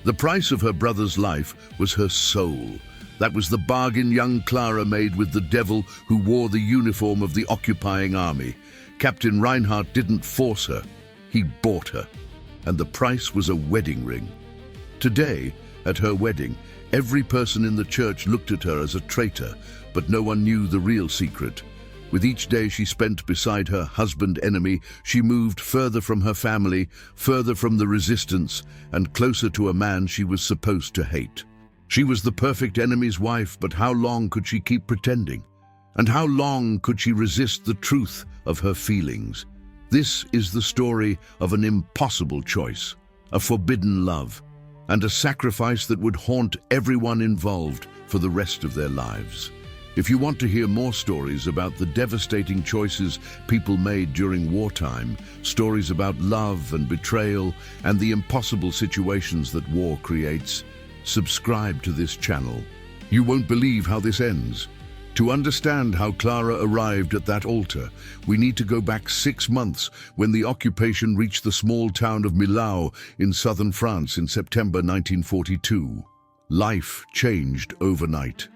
The price of her brother's life was her soul. That was the bargain young Clara made with the devil who wore the uniform of the occupying army. Captain Reinhardt didn't force her, he bought her. And the price was a wedding ring. Today, at her wedding, every person in the church looked at her as a traitor, but no one knew the real secret. With each day she spent beside her husband enemy, she moved further from her family, further from the resistance, and closer to a man she was supposed to hate. She was the perfect enemy's wife, but how long could she keep pretending? And how long could she resist the truth of her feelings? This is the story of an impossible choice, a forbidden love, and a sacrifice that would haunt everyone involved for the rest of their lives. If you want to hear more stories about the devastating choices people made during wartime, stories about love and betrayal, and the impossible situations that war creates, subscribe to this channel. You won't believe how this ends. To understand how Clara arrived at that altar, we need to go back 6 months when the occupation reached the small town of Millau in southern France in September 1942. Life changed overnight.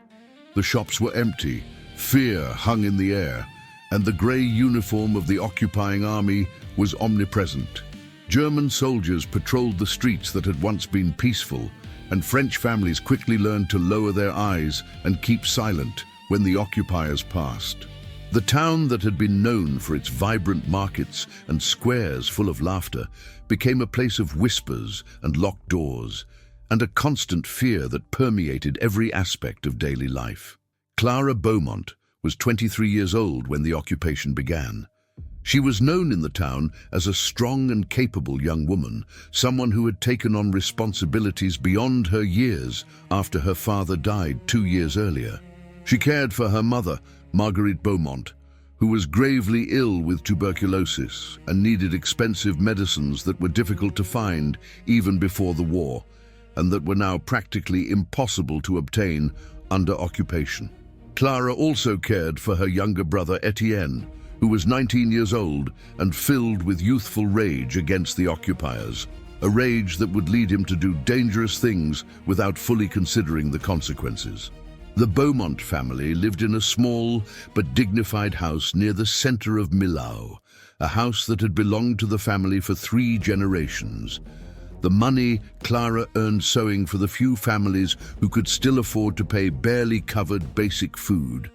The shops were empty, fear hung in the air, and the grey uniform of the occupying army was omnipresent. German soldiers patrolled the streets that had once been peaceful, and French families quickly learned to lower their eyes and keep silent when the occupiers passed. The town that had been known for its vibrant markets and squares full of laughter became a place of whispers and locked doors, and a constant fear that permeated every aspect of daily life. Clara Beaumont was 23 years old when the occupation began. She was known in the town as a strong and capable young woman, someone who had taken on responsibilities beyond her years after her father died 2 years earlier. She cared for her mother, Marguerite Beaumont, who was gravely ill with tuberculosis and needed expensive medicines that were difficult to find even before the war, and that were now practically impossible to obtain under occupation. Clara also cared for her younger brother Etienne, who was 19 years old and filled with youthful rage against the occupiers, a rage that would lead him to do dangerous things without fully considering the consequences. The Beaumont family lived in a small but dignified house near the center of Millau, a house that had belonged to the family for 3 generations. The money Clara earned sewing for the few families who could still afford to pay barely covered basic food,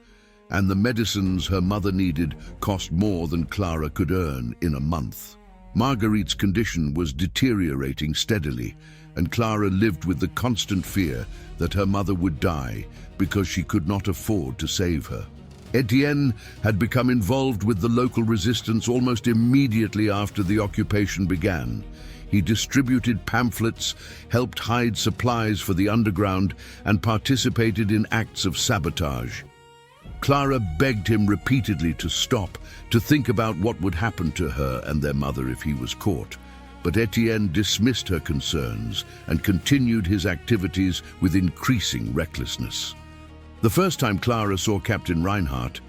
and the medicines her mother needed cost more than Clara could earn in a month. Marguerite's condition was deteriorating steadily, and Clara lived with the constant fear that her mother would die because she could not afford to save her. Etienne had become involved with the local resistance almost immediately after the occupation began. He distributed pamphlets, helped hide supplies for the underground, and participated in acts of sabotage. Clara begged him repeatedly to stop, to think about what would happen to her and their mother if he was caught. But Etienne dismissed her concerns and continued his activities with increasing recklessness. The first time Clara saw Captain Reinhardt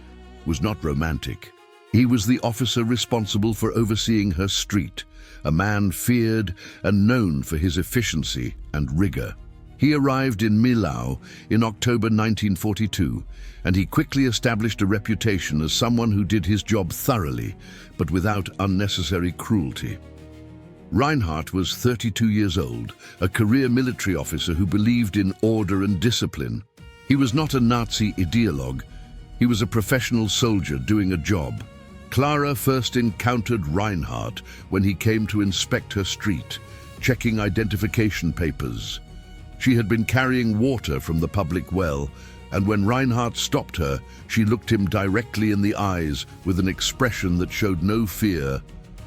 was not romantic. He was the officer responsible for overseeing her street, a man feared and known for his efficiency and rigor. He arrived in Millau in October 1942, and he quickly established a reputation as someone who did his job thoroughly, but without unnecessary cruelty. Reinhardt was 32 years old, a career military officer who believed in order and discipline. He was not a Nazi ideologue. He was a professional soldier doing a job. Clara first encountered Reinhardt when he came to inspect her street, checking identification papers. She had been carrying water from the public well, and when Reinhardt stopped her, she looked him directly in the eyes with an expression that showed no fear,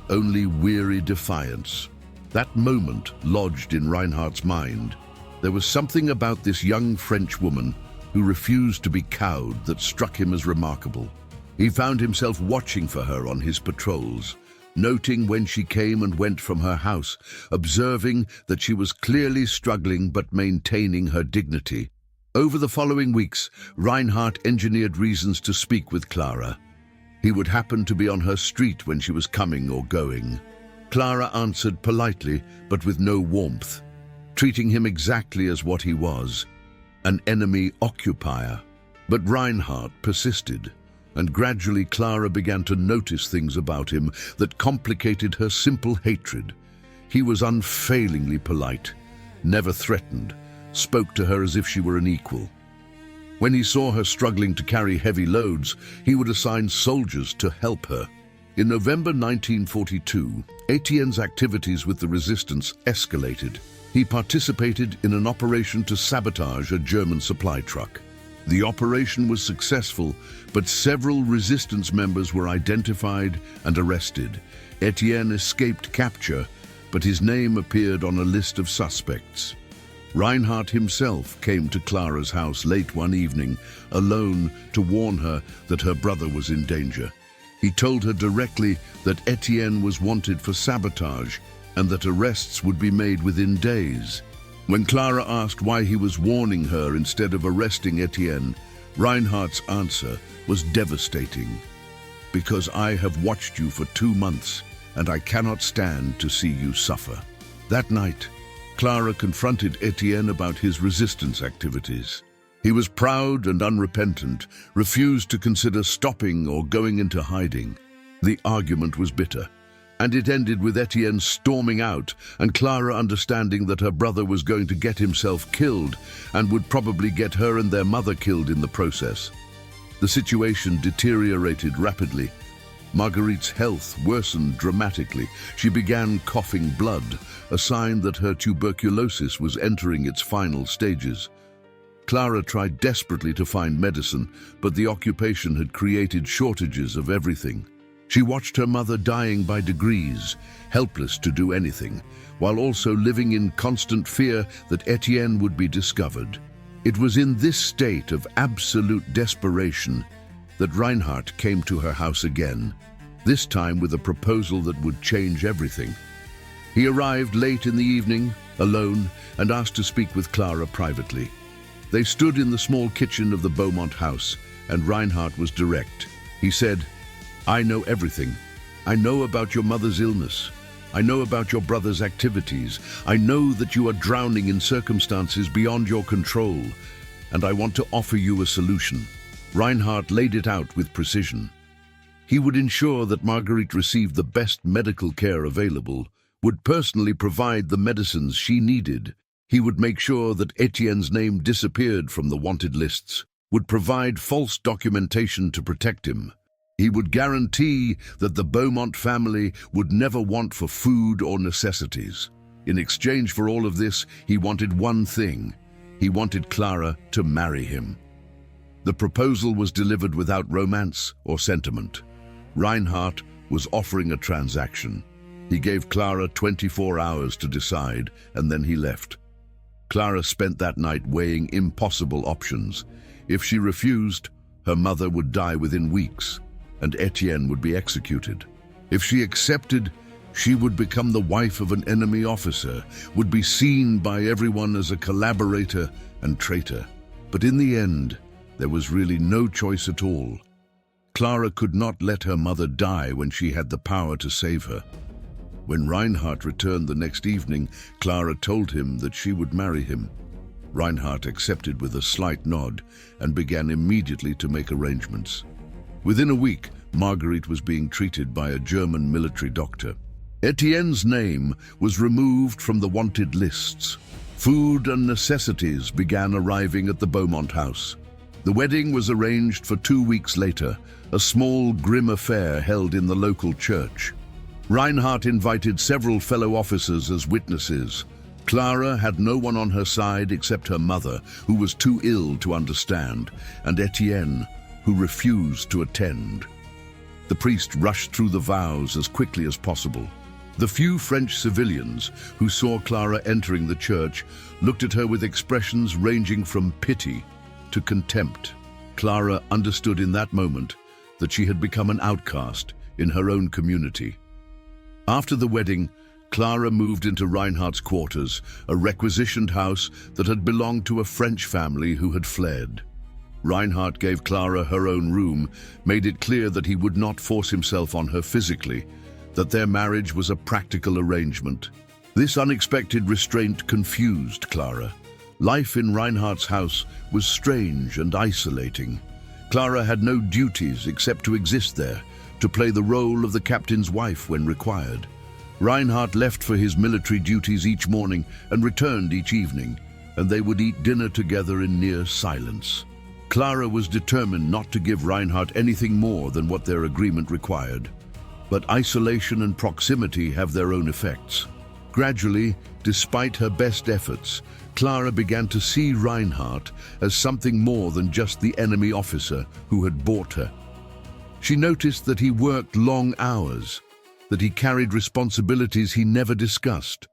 only weary defiance. That moment lodged in Reinhardt's mind. There was something about this young French woman who refused to be cowed that struck him as remarkable. He found himself watching for her on his patrols, noting when she came and went from her house, observing that she was clearly struggling but maintaining her dignity. Over the following weeks, Reinhardt engineered reasons to speak with Clara. He would happen to be on her street when she was coming or going. Clara answered politely, but with no warmth. treating him exactly as what he was, an enemy occupier. But Reinhardt persisted, and gradually Clara began to notice things about him that complicated her simple hatred. He was unfailingly polite, never threatened, spoke to her as if she were an equal. When he saw her struggling to carry heavy loads, he would assign soldiers to help her. In November 1942, Etienne's activities with the resistance escalated. He participated in an operation to sabotage a German supply truck. The operation was successful, but several resistance members were identified and arrested. Etienne escaped capture, but his name appeared on a list of suspects. Reinhardt himself came to Clara's house late one evening, alone, to warn her that her brother was in danger. He told her directly that Etienne was wanted for sabotage and that arrests would be made within days. When Clara asked why he was warning her instead of arresting Etienne, Reinhardt's answer was devastating. "Because I have watched you for 2 months, and I cannot stand to see you suffer." That night, Clara confronted Etienne about his resistance activities. He was proud and unrepentant, refused to consider stopping or going into hiding. The argument was bitter, and it ended with Etienne storming out and Clara understanding that her brother was going to get himself killed and would probably get her and their mother killed in the process. The situation deteriorated rapidly. Marguerite's health worsened dramatically. She began coughing blood, a sign that her tuberculosis was entering its final stages. Clara tried desperately to find medicine, but the occupation had created shortages of everything. She watched her mother dying by degrees, helpless to do anything, while also living in constant fear that Etienne would be discovered. It was in this state of absolute desperation that Reinhardt came to her house again, this time with a proposal that would change everything. He arrived late in the evening, alone, and asked to speak with Clara privately. They stood in the small kitchen of the Beaumont house, and Reinhardt was direct. He said, "I know everything. I know about your mother's illness. I know about your brother's activities. I know that you are drowning in circumstances beyond your control, and I want to offer you a solution." Reinhardt laid it out with precision. He would ensure that Marguerite received the best medical care available, would personally provide the medicines she needed. He would make sure that Etienne's name disappeared from the wanted lists, would provide false documentation to protect him. He would guarantee that the Beaumont family would never want for food or necessities. In exchange for all of this, he wanted one thing. He wanted Clara to marry him. The proposal was delivered without romance or sentiment. Reinhardt was offering a transaction. He gave Clara 24 hours to decide, and then he left. Clara spent that night weighing impossible options. If she refused, her mother would die within weeks, and Etienne would be executed. If she accepted, she would become the wife of an enemy officer, would be seen by everyone as a collaborator and traitor. But in the end, there was really no choice at all. Clara could not let her mother die when she had the power to save her. When Reinhardt returned the next evening, Clara told him that she would marry him. Reinhardt accepted with a slight nod and began immediately to make arrangements. Within a week, Marguerite was being treated by a German military doctor. Etienne's name was removed from the wanted lists. Food and necessities began arriving at the Beaumont house. The wedding was arranged for 2 weeks later, a small, grim affair held in the local church. Reinhardt invited several fellow officers as witnesses. Clara had no one on her side except her mother, who was too ill to understand, and Etienne, who refused to attend. The priest rushed through the vows as quickly as possible. The few French civilians who saw Clara entering the church looked at her with expressions ranging from pity to contempt. Clara understood in that moment that she had become an outcast in her own community. After the wedding, Clara moved into Reinhardt's quarters, a requisitioned house that had belonged to a French family who had fled. Reinhardt gave Clara her own room, made it clear that he would not force himself on her physically, that their marriage was a practical arrangement. This unexpected restraint confused Clara. Life in Reinhardt's house was strange and isolating. Clara had no duties except to exist there, to play the role of the captain's wife when required. Reinhardt left for his military duties each morning and returned each evening, and they would eat dinner together in near silence. Clara was determined not to give Reinhardt anything more than what their agreement required. But isolation and proximity have their own effects. Gradually, despite her best efforts, Clara began to see Reinhardt as something more than just the enemy officer who had bought her. She noticed that he worked long hours, that he carried responsibilities he never discussed,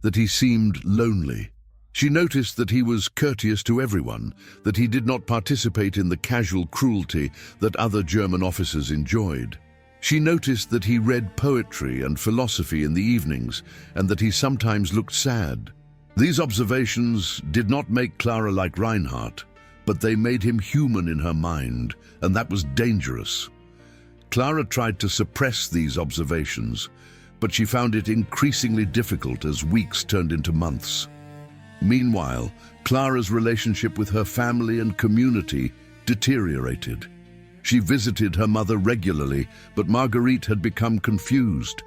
that he seemed lonely. She noticed that he was courteous to everyone, that he did not participate in the casual cruelty that other German officers enjoyed. She noticed that he read poetry and philosophy in the evenings, and that he sometimes looked sad. These observations did not make Clara like Reinhardt, but they made him human in her mind, and that was dangerous. Clara tried to suppress these observations, but she found it increasingly difficult as weeks turned into months. Meanwhile, Clara's relationship with her family and community deteriorated. She visited her mother regularly, but Marguerite had become confused.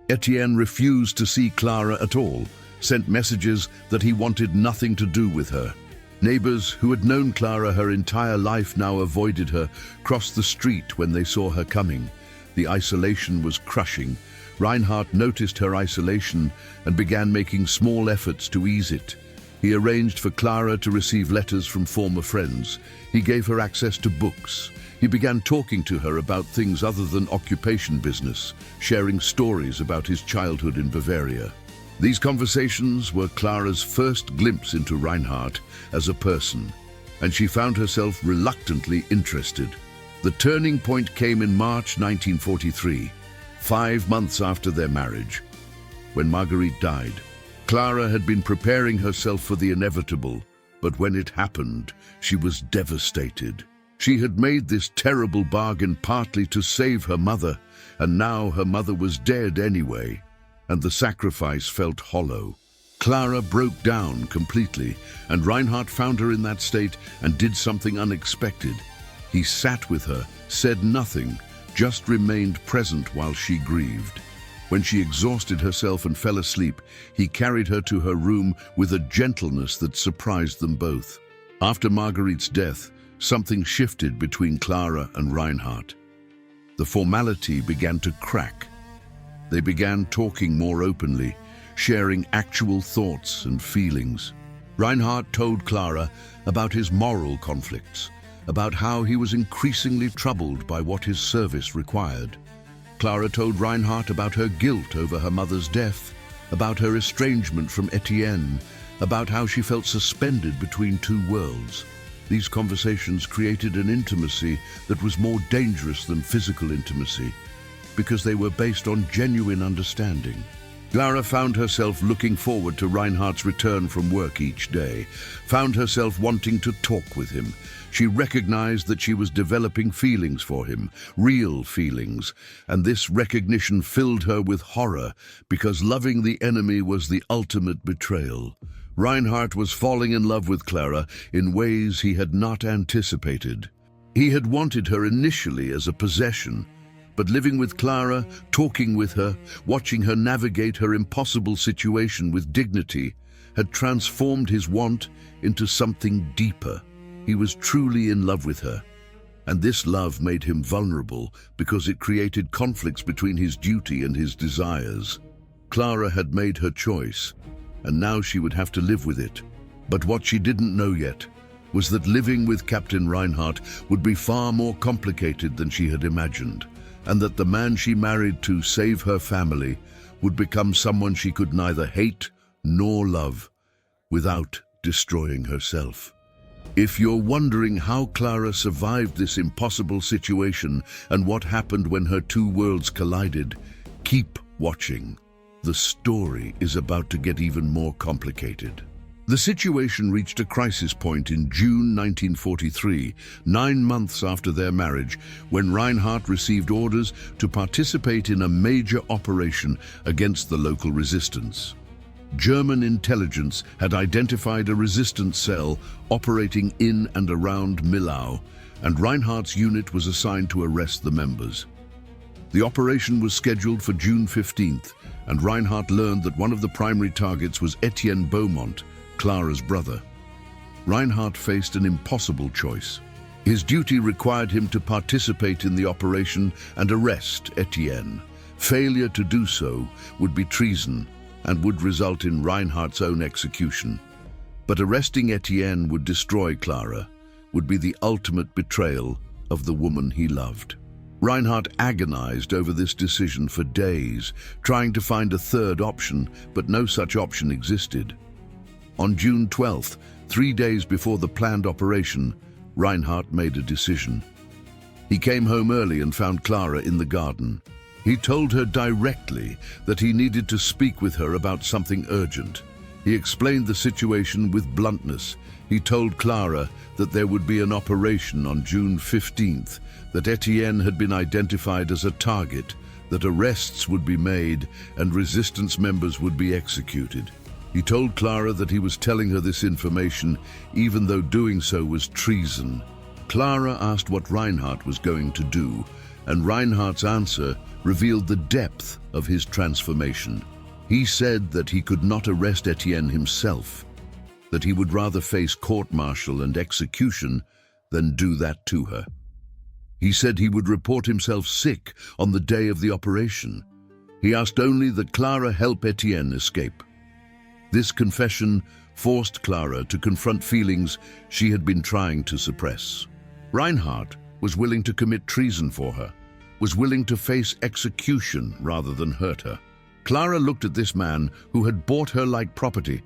Etienne refused to see Clara at all, sent messages that he wanted nothing to do with her. Neighbors who had known Clara her entire life now avoided her, crossed the street when they saw her coming. The isolation was crushing. Reinhardt noticed her isolation and began making small efforts to ease it. He arranged for Clara to receive letters from former friends. He gave her access to books. He began talking to her about things other than occupation business, sharing stories about his childhood in Bavaria. These conversations were Clara's first glimpse into Reinhardt as a person, and she found herself reluctantly interested. The turning point came in March 1943, 5 months after their marriage, when Marguerite died. Clara had been preparing herself for the inevitable, but when it happened, she was devastated. She had made this terrible bargain partly to save her mother, and now her mother was dead anyway, and the sacrifice felt hollow. Clara broke down completely, and Reinhardt found her in that state and did something unexpected. He sat with her, said nothing, just remained present while she grieved. When she exhausted herself and fell asleep, he carried her to her room with a gentleness that surprised them both. After Marguerite's death, something shifted between Clara and Reinhardt. The formality began to crack. They began talking more openly, sharing actual thoughts and feelings. Reinhardt told Clara about his moral conflicts, about how he was increasingly troubled by what his service required. Clara told Reinhardt about her guilt over her mother's death, about her estrangement from Etienne, about how she felt suspended between two worlds. These conversations created an intimacy that was more dangerous than physical intimacy, because they were based on genuine understanding. Clara found herself looking forward to Reinhardt's return from work each day, found herself wanting to talk with him. She recognized that she was developing feelings for him, real feelings, and this recognition filled her with horror, because loving the enemy was the ultimate betrayal. Reinhardt was falling in love with Clara in ways he had not anticipated. He had wanted her initially as a possession, but living with Clara, talking with her, watching her navigate her impossible situation with dignity, had transformed his want into something deeper. He was truly in love with her, and this love made him vulnerable because it created conflicts between his duty and his desires. Clara had made her choice, and now she would have to live with it. But what she didn't know yet was that living with Captain Reinhardt would be far more complicated than she had imagined, and that the man she married to save her family would become someone she could neither hate nor love without destroying herself. If you're wondering how Clara survived this impossible situation and what happened when her two worlds collided, keep watching. The story is about to get even more complicated. The situation reached a crisis point in June 1943, 9 months after their marriage, when Reinhardt received orders to participate in a major operation against the local resistance. German intelligence had identified a resistance cell operating in and around Millau, and Reinhardt's unit was assigned to arrest the members. The operation was scheduled for June 15th, and Reinhardt learned that one of the primary targets was Etienne Beaumont, Clara's brother. Reinhardt faced an impossible choice. His duty required him to participate in the operation and arrest Etienne. Failure to do so would be treason and would result in Reinhardt's own execution. But arresting Etienne would destroy Clara, would be the ultimate betrayal of the woman he loved. Reinhardt agonized over this decision for days, trying to find a third option, but no such option existed. On June 12th, 3 days before the planned operation, Reinhardt made a decision. He came home early and found Clara in the garden. He told her directly that he needed to speak with her about something urgent. He explained the situation with bluntness. He told Clara that there would be an operation on June 15th, that Etienne had been identified as a target, that arrests would be made and resistance members would be executed. He told Clara that he was telling her this information even though doing so was treason. Clara asked what Reinhardt was going to do, and Reinhardt's answer revealed the depth of his transformation. He said that he could not arrest Etienne himself, that he would rather face court-martial and execution than do that to her. He said he would report himself sick on the day of the operation. He asked only that Clara help Etienne escape. This confession forced Clara to confront feelings she had been trying to suppress. Reinhardt was willing to commit treason for her, was willing to face execution rather than hurt her. Clara looked at this man who had bought her like property,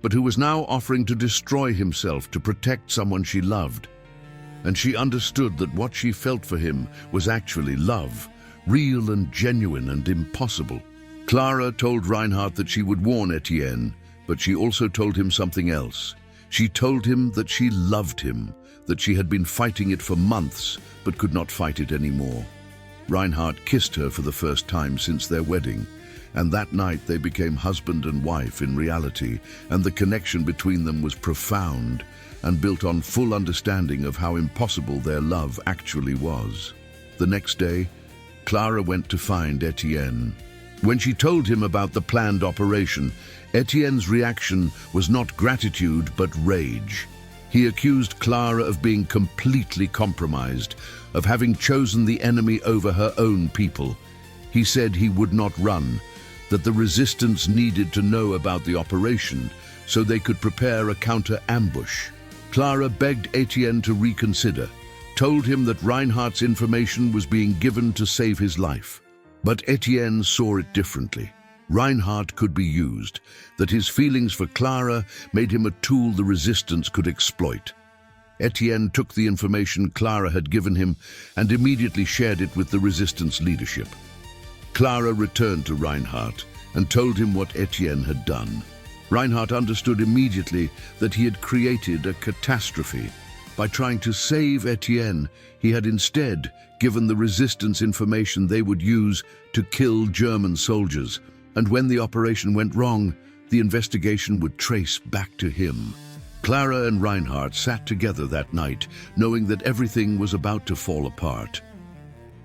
but who was now offering to destroy himself to protect someone she loved. And she understood that what she felt for him was actually love, real and genuine and impossible. Clara told Reinhardt that she would warn Etienne, but she also told him something else. She told him that she loved him, that she had been fighting it for months, but could not fight it anymore. Reinhardt kissed her for the first time since their wedding, and that night they became husband and wife in reality, and the connection between them was profound and built on full understanding of how impossible their love actually was. The next day, Clara went to find Etienne. When she told him about the planned operation, Etienne's reaction was not gratitude but rage. He accused Clara of being completely compromised, of having chosen the enemy over her own people. He said he would not run, that the resistance needed to know about the operation so they could prepare a counter-ambush. Clara begged Etienne to reconsider, told him that Reinhardt's information was being given to save his life. But Etienne saw it differently. Reinhardt could be used, that his feelings for Clara made him a tool the resistance could exploit. Etienne took the information Clara had given him and immediately shared it with the resistance leadership. Clara returned to Reinhardt and told him what Etienne had done. Reinhardt understood immediately that he had created a catastrophe. By trying to save Etienne, he had instead given the resistance information they would use to kill German soldiers, and when the operation went wrong, the investigation would trace back to him. Clara and Reinhardt sat together that night, knowing that everything was about to fall apart.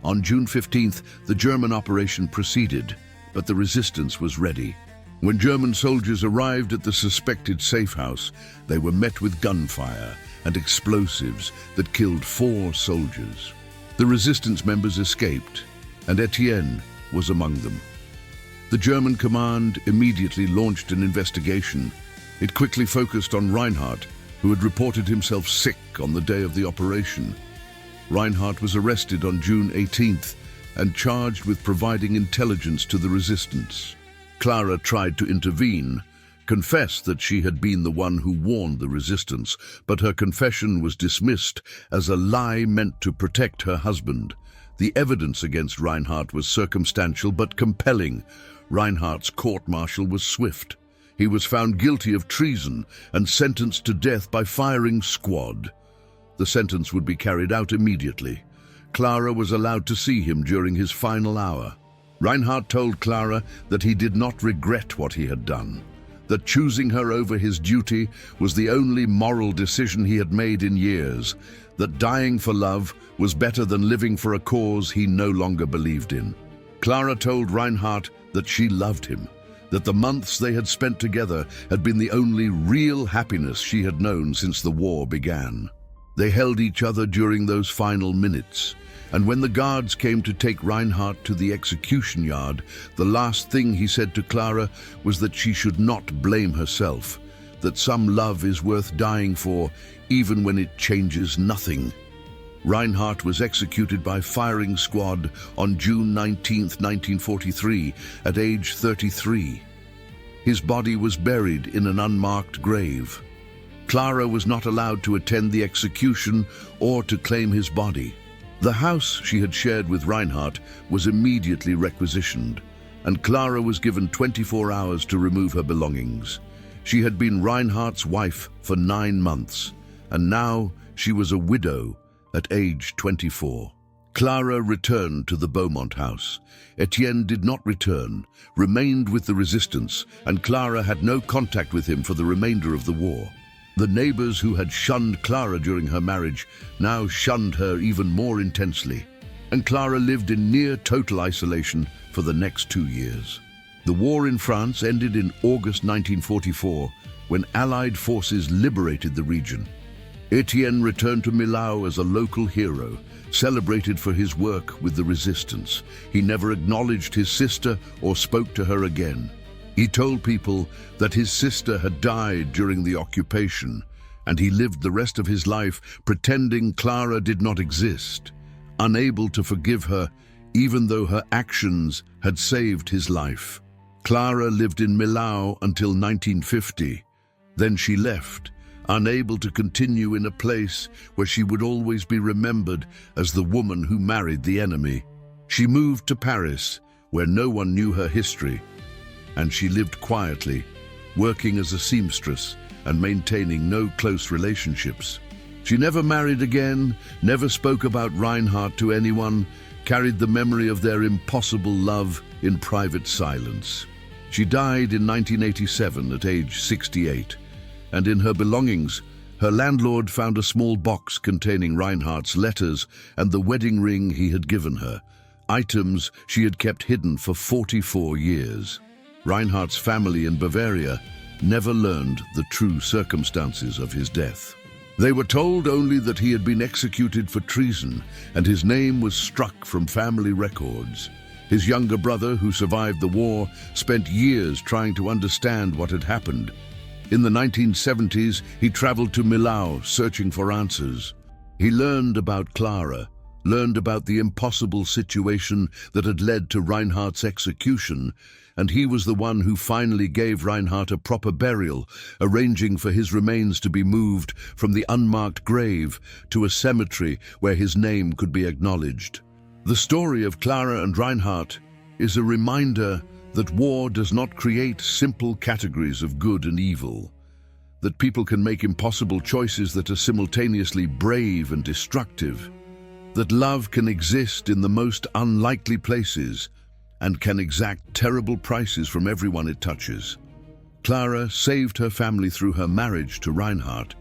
On June 15th, the German operation proceeded, but the resistance was ready. When German soldiers arrived at the suspected safe house, they were met with gunfire and explosives that killed 4 soldiers. The resistance members escaped, and Etienne was among them. The German command immediately launched an investigation. It quickly focused on Reinhardt, who had reported himself sick on the day of the operation. Reinhardt was arrested on June 18th and charged with providing intelligence to the resistance. Clara tried to intervene, confessed that she had been the one who warned the resistance, but her confession was dismissed as a lie meant to protect her husband. The evidence against Reinhardt was circumstantial but compelling. Reinhardt's court-martial was swift. He was found guilty of treason and sentenced to death by firing squad. The sentence would be carried out immediately. Clara was allowed to see him during his final hour. Reinhardt told Clara that he did not regret what he had done, that choosing her over his duty was the only moral decision he had made in years, that dying for love was better than living for a cause he no longer believed in. Clara told Reinhardt that she loved him, that the months they had spent together had been the only real happiness she had known since the war began. They held each other during those final minutes, and when the guards came to take Reinhardt to the execution yard, the last thing he said to Clara was that she should not blame herself, that some love is worth dying for, even when it changes nothing. Reinhardt was executed by firing squad on June 19, 1943, at age 33. His body was buried in an unmarked grave. Clara was not allowed to attend the execution or to claim his body. The house she had shared with Reinhardt was immediately requisitioned, and Clara was given 24 hours to remove her belongings. She had been Reinhardt's wife for 9 months, and now she was a widow at age 24. Clara returned to the Beaumont house. Etienne did not return, remained with the resistance, and Clara had no contact with him for the remainder of the war. The neighbors who had shunned Clara during her marriage now shunned her even more intensely, and Clara lived in near total isolation for the next 2 years. The war in France ended in August 1944, when Allied forces liberated the region. Etienne returned to Millau as a local hero, celebrated for his work with the resistance. He never acknowledged his sister or spoke to her again. He told people that his sister had died during the occupation, and he lived the rest of his life pretending Clara did not exist, unable to forgive her even though her actions had saved his life. Clara lived in Millau until 1950. Then she left, unable to continue in a place where she would always be remembered as the woman who married the enemy. She moved to Paris, where no one knew her history, and she lived quietly, working as a seamstress and maintaining no close relationships. She never married again, never spoke about Reinhardt to anyone, carried the memory of their impossible love in private silence. She died in 1987 at age 68, and in her belongings, her landlord found a small box containing Reinhardt's letters and the wedding ring he had given her, items she had kept hidden for 44 years. Reinhardt's family in Bavaria never learned the true circumstances of his death. They were told only that he had been executed for treason, and his name was struck from family records. His younger brother, who survived the war, spent years trying to understand what had happened. In the 1970s, he traveled to Millau searching for answers. He learned about Clara, learned about the impossible situation that had led to Reinhardt's execution, and he was the one who finally gave Reinhardt a proper burial, arranging for his remains to be moved from the unmarked grave to a cemetery where his name could be acknowledged. The story of Clara and Reinhardt is a reminder that war does not create simple categories of good and evil, that people can make impossible choices that are simultaneously brave and destructive, that love can exist in the most unlikely places and can exact terrible prices from everyone it touches. Clara saved her family through her marriage to Reinhardt,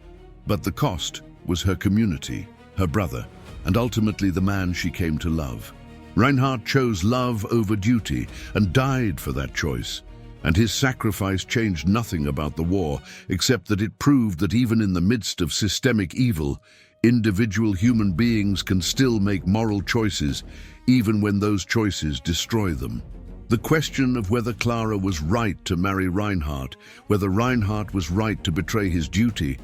but the cost was her community, her brother, and ultimately the man she came to love. Reinhardt chose love over duty and died for that choice, and his sacrifice changed nothing about the war, except that it proved that even in the midst of systemic evil, individual human beings can still make moral choices, even when those choices destroy them. The question of whether Clara was right to marry Reinhardt, whether Reinhardt was right to betray his duty,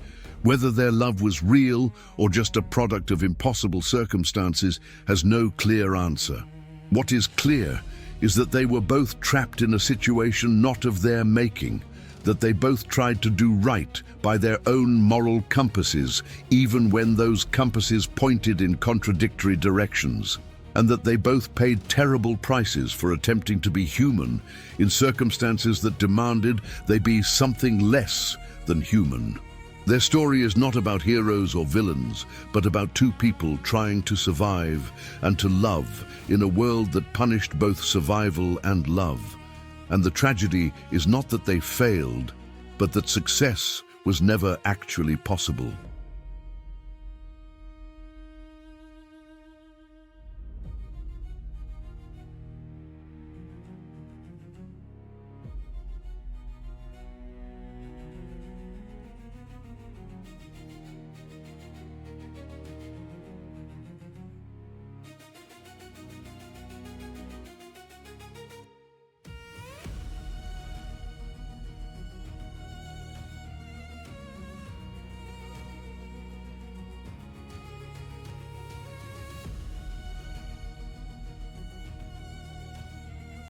whether their love was real or just a product of impossible circumstances, has no clear answer. What is clear is that they were both trapped in a situation not of their making, that they both tried to do right by their own moral compasses, even when those compasses pointed in contradictory directions, and that they both paid terrible prices for attempting to be human in circumstances that demanded they be something less than human. Their story is not about heroes or villains, but about two people trying to survive and to love in a world that punished both survival and love. And the tragedy is not that they failed, but that success was never actually possible.